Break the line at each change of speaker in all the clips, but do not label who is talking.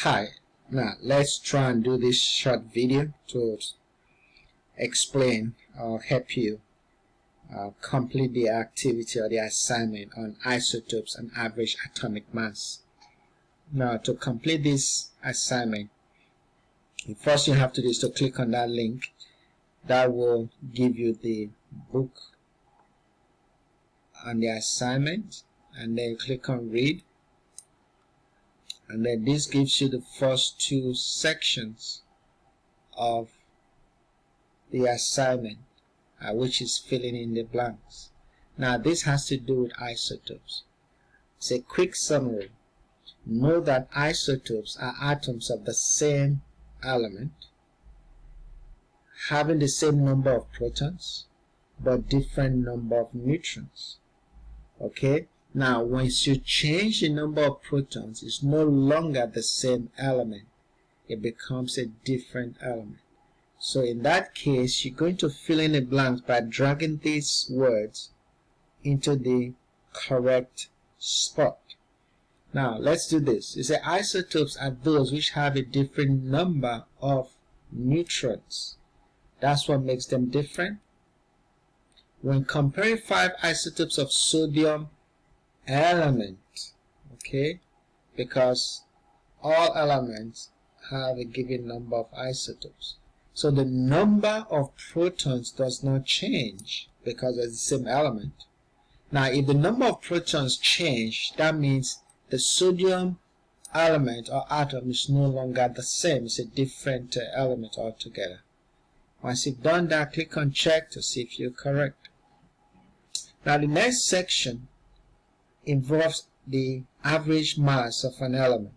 Hi, now let's try and do this short video to explain or help you complete the activity or the assignment on isotopes and average atomic mass. Now, to complete this assignment, the first thing you have to do is to click on that link. That will give you the book and the assignment, and then click on read. And then this gives you the first two sections of the assignment, which is filling in the blanks. Now this has to do with isotopes. It's a quick summary. Know that isotopes are atoms of the same element having the same number of protons but different number of neutrons. Okay? Now, once you change the number of protons, it's no longer the same element. It becomes a different element. So in that case, you're going to fill in the blanks by dragging these words into the correct spot. Now, let's do this. You say isotopes are those which have a different number of neutrons. That's what makes them different. When comparing 5 isotopes of sodium element, okay, because all elements have a given number of isotopes, so the number of protons does not change because it's the same element. Now if the number of protons change, that means the sodium element or atom is no longer the same. It's a different element altogether. Once you've done that, click on check to see if you're correct. Now the next section involves the average mass of an element.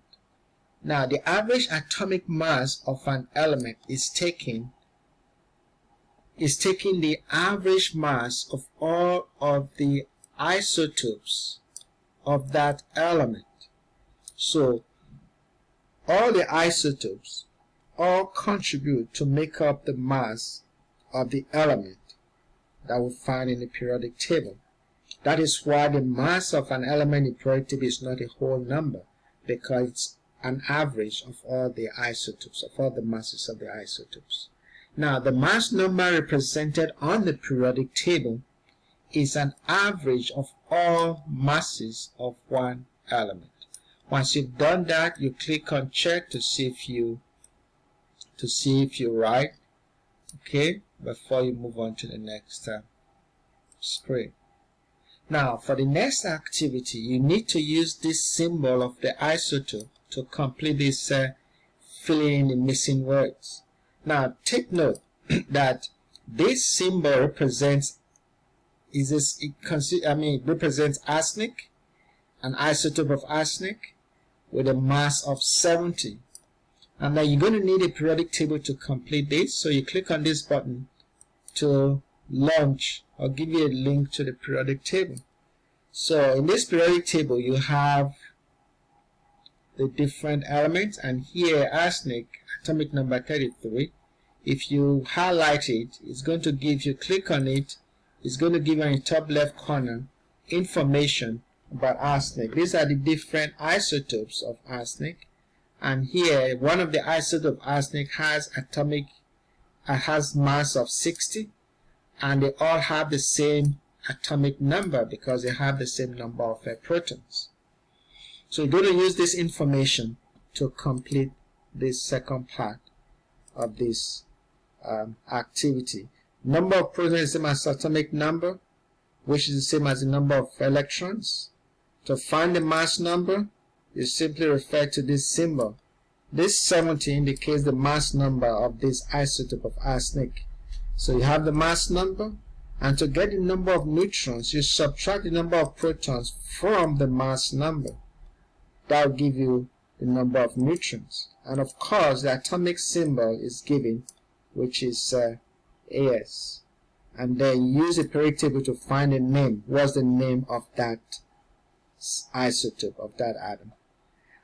Now the average atomic mass of an element is taking the average mass of all of the isotopes of that element. So all the isotopes all contribute to make up the mass of the element that we find in the periodic table. That is why the mass of an element in the periodic table is not a whole number, because it's an average of all the isotopes, of all the masses of the isotopes. Now, the mass number represented on the periodic table is an average of all masses of one element. Once you've done that, you click on check to see if you're right, okay, before you move on to the next screen. Now, for the next activity, you need to use this symbol of the isotope to complete this filling in the missing words. Now, take note that this symbol represents represents arsenic, an isotope of arsenic with a mass of 70. And now you're going to need a periodic table to complete this. So you click on this button to launch or give you a link to the periodic table. So in this periodic table you have the different elements, and here arsenic, atomic number 33. If you highlight it, it's going to give you, click on it, it's going to give you in the top left corner information about arsenic. These are the different isotopes of arsenic, and here one of the isotopes of arsenic has mass of 60, and they all have the same atomic number because they have the same number of protons. So you're going to use this information to complete this second part of this activity. Number of protons is the same as atomic number, which is the same as the number of electrons. To find the mass number, you simply refer to this symbol. This 70 indicates the mass number of this isotope of arsenic. So you have the mass number, and to get the number of neutrons, you subtract the number of protons from the mass number. That will give you the number of neutrons. And of course, the atomic symbol is given, which is AS. And then you use the periodic table to find a name. What's the name of that isotope, of that atom?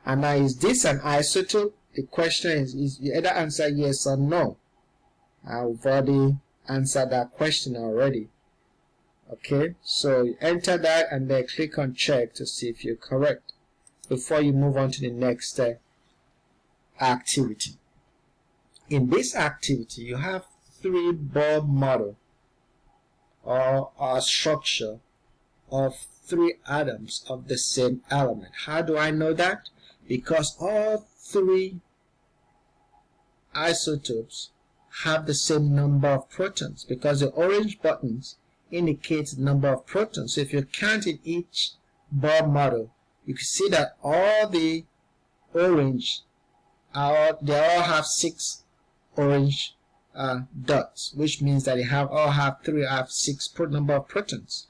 And now, is this an isotope? The question is you either answer yes or no. I've already answered that question already. Okay, so you enter that and then click on check to see if you're correct before you move on to the next activity. In this activity, you have 3 Bohr model or a structure of 3 atoms of the same element. How do I know that? Because all 3 isotopes have the same number of protons, because the orange buttons indicate the number of protons. So if you count in each Bohr model, you can see that all the orange they all have 6 orange dots, which means that they all have 6 number of protons.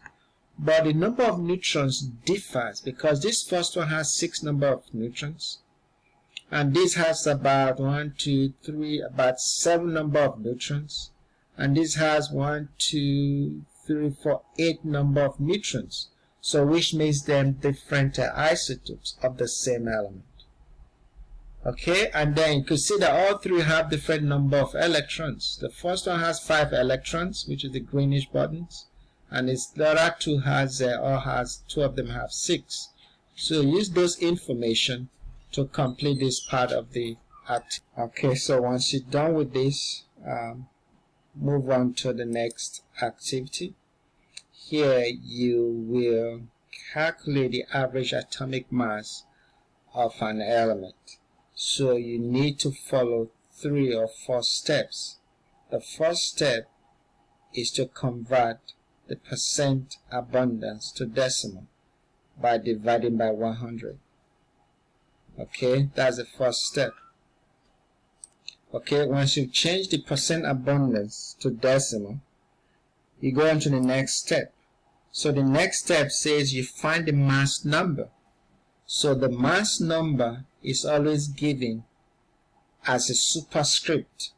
But the number of neutrons differs, because this first one has 6 number of neutrons, and this has about 1, 2, 3, about 7 number of neutrons, and this has 1, 2, 3, 4, 8 number of neutrons. So which makes them different isotopes of the same element. Okay, and then you can see that all 3 have different number of electrons. The first one has 5 electrons, which is the greenish buttons, and the other 2 2 of them have 6. So use those information to complete this part of the act. Okay, so once you're done with this, move on to the next activity. Here you will calculate the average atomic mass of an element. So you need to follow 3 or 4 steps. The first step is to convert the percent abundance to decimal by dividing by 100. Okay, that's the first step. Okay, once you've changed the percent abundance to decimal, you go on to the next step. So the next step says you find the mass number. So the mass number is always given as a superscript,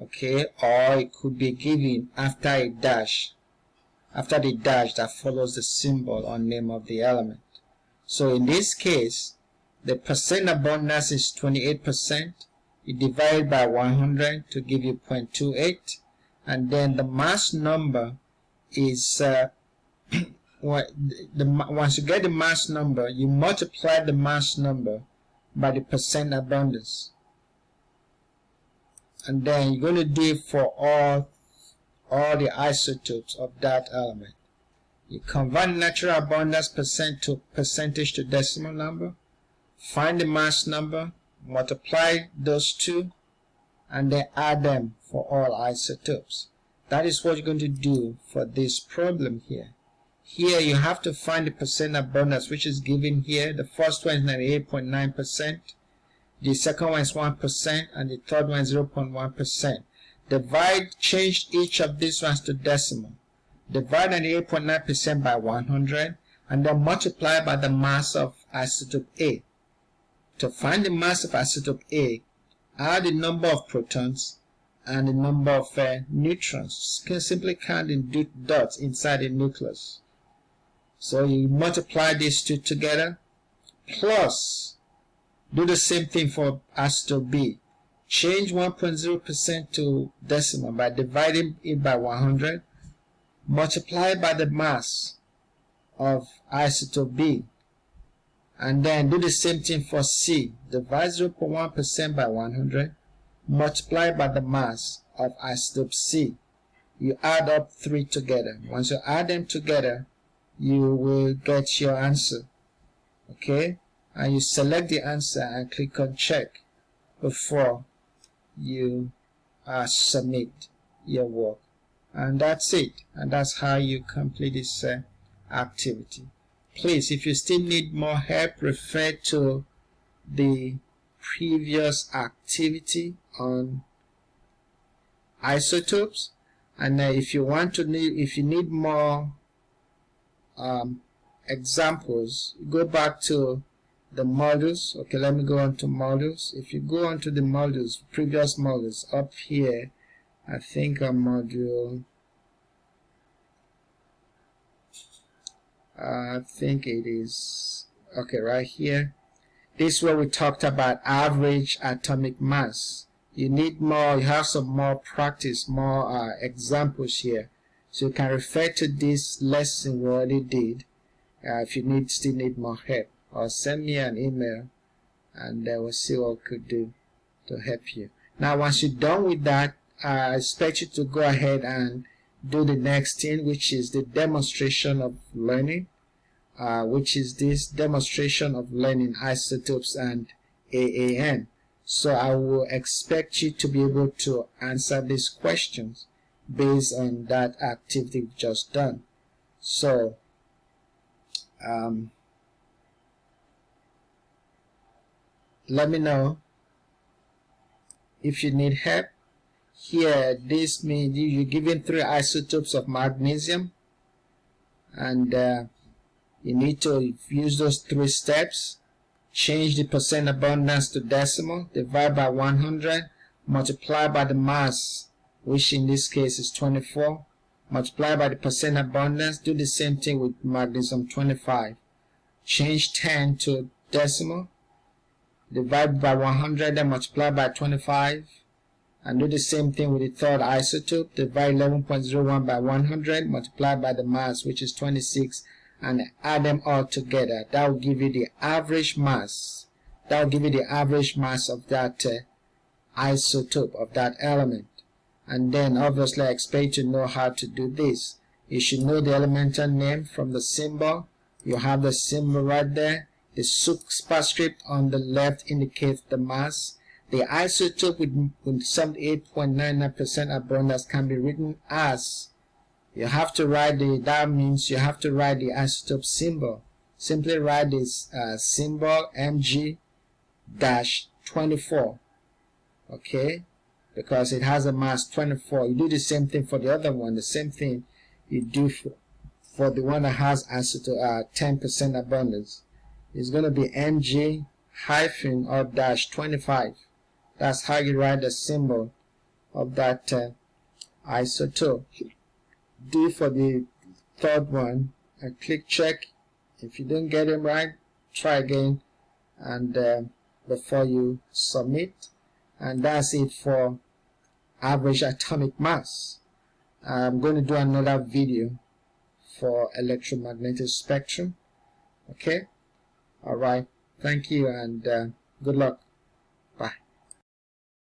okay, or it could be given after a dash, after the dash that follows the symbol or name of the element. So in this case, the percent abundance is 28%. You divide by 100 to give you 0.28, and then the mass number is once you get the mass number, you multiply the mass number by the percent abundance, and then you're going to do it for all the isotopes of that element. You convert natural abundance percentage to decimal number, find the mass number, multiply those 2, and then add them for all isotopes. That is what you're going to do for this problem here. Here you have to find the percent abundance, which is given here. The first one is 98.9%, the second one is 1%, and the third one is 0.1%. Change each of these ones to decimal. Divide 98.9% by 100, and then multiply by the mass of isotope A. To find the mass of isotope A, add the number of protons and the number of neutrons. You can simply count the dots inside the nucleus. So you multiply these 2 together, plus do the same thing for isotope B. Change 1.0% to decimal by dividing it by 100, multiply by the mass of isotope B, and then do the same thing for C. Divide 0.1% by 100, multiply by the mass of isotope C. You add up 3 together. Once you add them together, you will get your answer. Okay, and you select the answer and click on check before you submit your work, and that's it. And that's how you complete this activity. Please, if you still need more help, refer to the previous activity on isotopes, and if you need more examples, go back to the modules. Okay, let me go on to modules. If you go on to the modules, previous modules up here, I think on module, I think it is, okay, right here. This is where we talked about average atomic mass. You need more, you have some more practice, more examples here. So you can refer to this lesson we already did if you still need more help. Or send me an email and we'll see what we could do. to help you. Now once you're done with that, I expect you to go ahead and do the next thing, which is the demonstration of learning, which is this demonstration of learning isotopes and AAN. So I will expect you to be able to answer these questions based on that activity we've just done. So let me know if you need help. Here, this means you're given 3 isotopes of magnesium, and you need to use those 3 steps. Change the percent abundance to decimal, divide by 100, multiply by the mass, which in this case is 24, multiply by the percent abundance. Do the same thing with magnesium 25. Change 10 to decimal, divide by 100, then multiply by 25, and do the same thing with the third isotope. Divide 11.01 by 100, multiply by the mass, which is 26, and add them all together. That will give you the average mass. That will give you the average mass of that isotope, of that element. And then obviously I expect you to know how to do this. You should know the elemental name from the symbol. You have the symbol right there. The superscript on the left indicates the mass. The isotope with 78.99% abundance can be written as, you have to write that means you have to write the isotope symbol. Simply write this symbol Mg-24, okay, because it has a mass 24. You do the same thing for the other one, the same thing you do for the one that has isotope 10% abundance. It's going to be Mg hyphen or dash 25. That's how you write the symbol of that isotope. Do it for the third one and click check. If you don't get them right, try again and before you submit. And that's it for average atomic mass. I'm going to do another video for electromagnetic spectrum. Okay? Alright, thank you and good luck.